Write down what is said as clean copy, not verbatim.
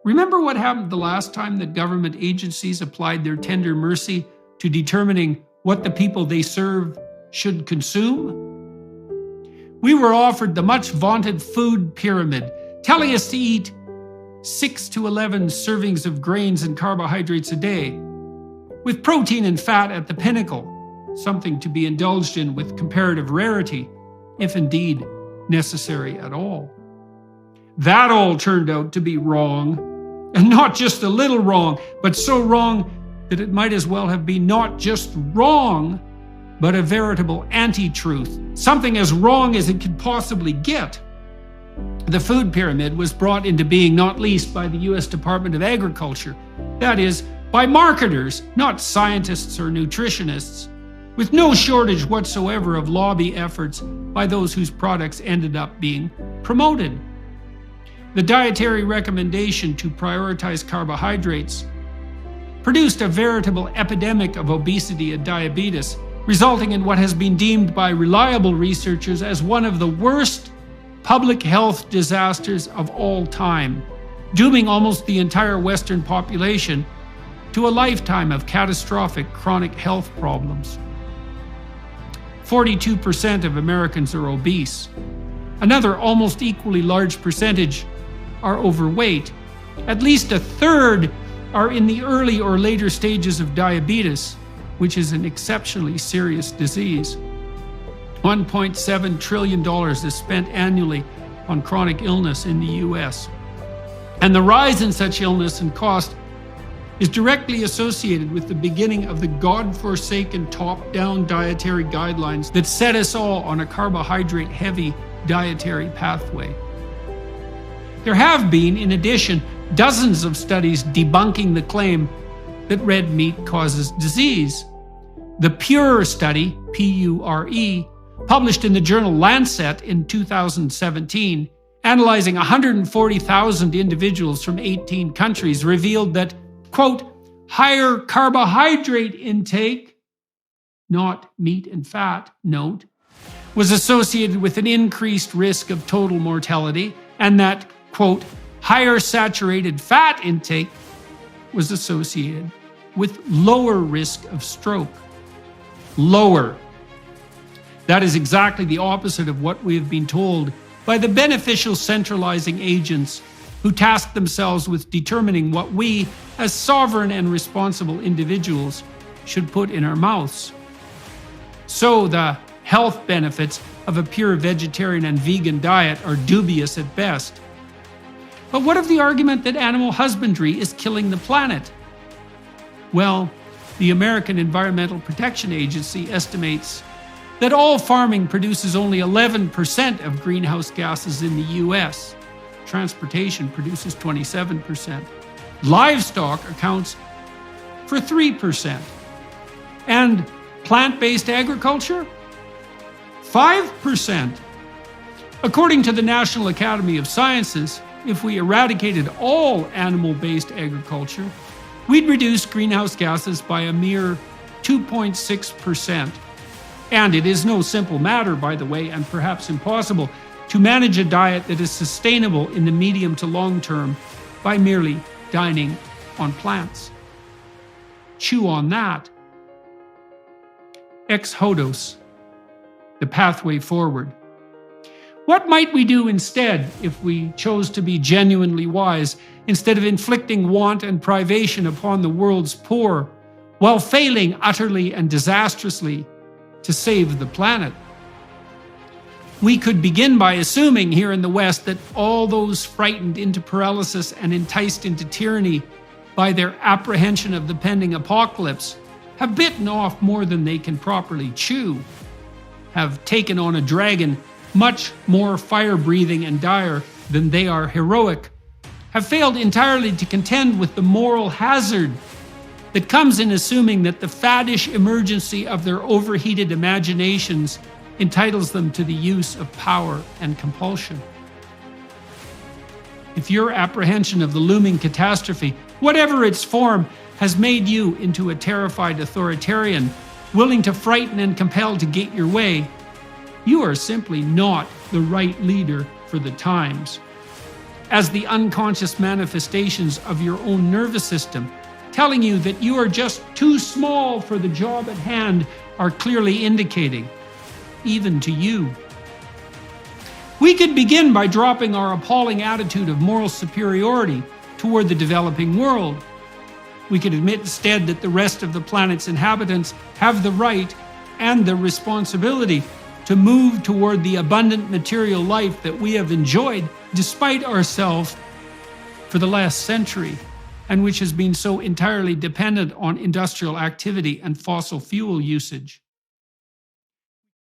Remember what happened the last time that government agencies applied their tender mercy to determining what the people they serve should consume? We were offered the much vaunted food pyramid, telling us to eat 6 to 11 servings of grains and carbohydrates a day, with protein and fat at the pinnacle, something to be indulged in with comparative rarity, if indeed necessary at all. That all turned out to be wrong, and not just a little wrong, but so wrong that it might as well have been not just wrong, but a veritable anti-truth, something as wrong as it could possibly get. The food pyramid was brought into being not least by the US Department of Agriculture, that is, by marketers, not scientists or nutritionists, with no shortage whatsoever of lobby efforts by those whose products ended up being promoted. The dietary recommendation to prioritize carbohydrates produced a veritable epidemic of obesity and diabetes, resulting in what has been deemed by reliable researchers as one of the worst public health disasters of all time, dooming almost the entire Western population to a lifetime of catastrophic chronic health problems. 42% of Americans are obese. Another almost equally large percentage are overweight. At least a third are in the early or later stages of diabetes, which is an exceptionally serious disease. $1.7 trillion is spent annually on chronic illness in the US. And the rise in such illness and cost is directly associated with the beginning of the God-forsaken top-down dietary guidelines that set us all on a carbohydrate-heavy dietary pathway. There have been, in addition, dozens of studies debunking the claim that red meat causes disease. The PURE study, P-U-R-E, published in the journal Lancet in 2017, analyzing 140,000 individuals from 18 countries, revealed that, quote, higher carbohydrate intake, not meat and fat, note, was associated with an increased risk of total mortality, and that, quote, higher saturated fat intake was associated with lower risk of stroke. Lower. That is exactly the opposite of what we have been told by the beneficial centralizing agents who task themselves with determining what we, as sovereign and responsible individuals, should put in our mouths. So the health benefits of a pure vegetarian and vegan diet are dubious at best. But what of the argument that animal husbandry is killing the planet? Well, the American Environmental Protection Agency estimates that all farming produces only 11% of greenhouse gases in the US. Transportation produces 27%. Livestock accounts for 3%. And plant-based agriculture? 5%. According to the National Academy of Sciences, if we eradicated all animal-based agriculture, we'd reduce greenhouse gases by a mere 2.6%. And it is no simple matter, by the way, and perhaps impossible, to manage a diet that is sustainable in the medium to long term by merely dining on plants. Chew on that. Ex hodos, the pathway forward. What might we do instead if we chose to be genuinely wise, instead of inflicting want and privation upon the world's poor, while failing utterly and disastrously to save the planet? We could begin by assuming here in the West that all those frightened into paralysis and enticed into tyranny by their apprehension of the pending apocalypse have bitten off more than they can properly chew, have taken on a dragon much more fire-breathing and dire than they are heroic, have failed entirely to contend with the moral hazard that comes in assuming that the faddish emergency of their overheated imaginations entitles them to the use of power and compulsion. If your apprehension of the looming catastrophe, whatever its form, has made you into a terrified authoritarian, willing to frighten and compel to get your way, you are simply not the right leader for the times. as the unconscious manifestations of your own nervous system, telling you that you are just too small for the job at hand, are clearly indicating, even to you. We could begin by dropping our appalling attitude of moral superiority toward the developing world. We could admit instead that the rest of the planet's inhabitants have the right and the responsibility to move toward the abundant material life that we have enjoyed despite ourselves for the last century, and which has been so entirely dependent on industrial activity and fossil fuel usage.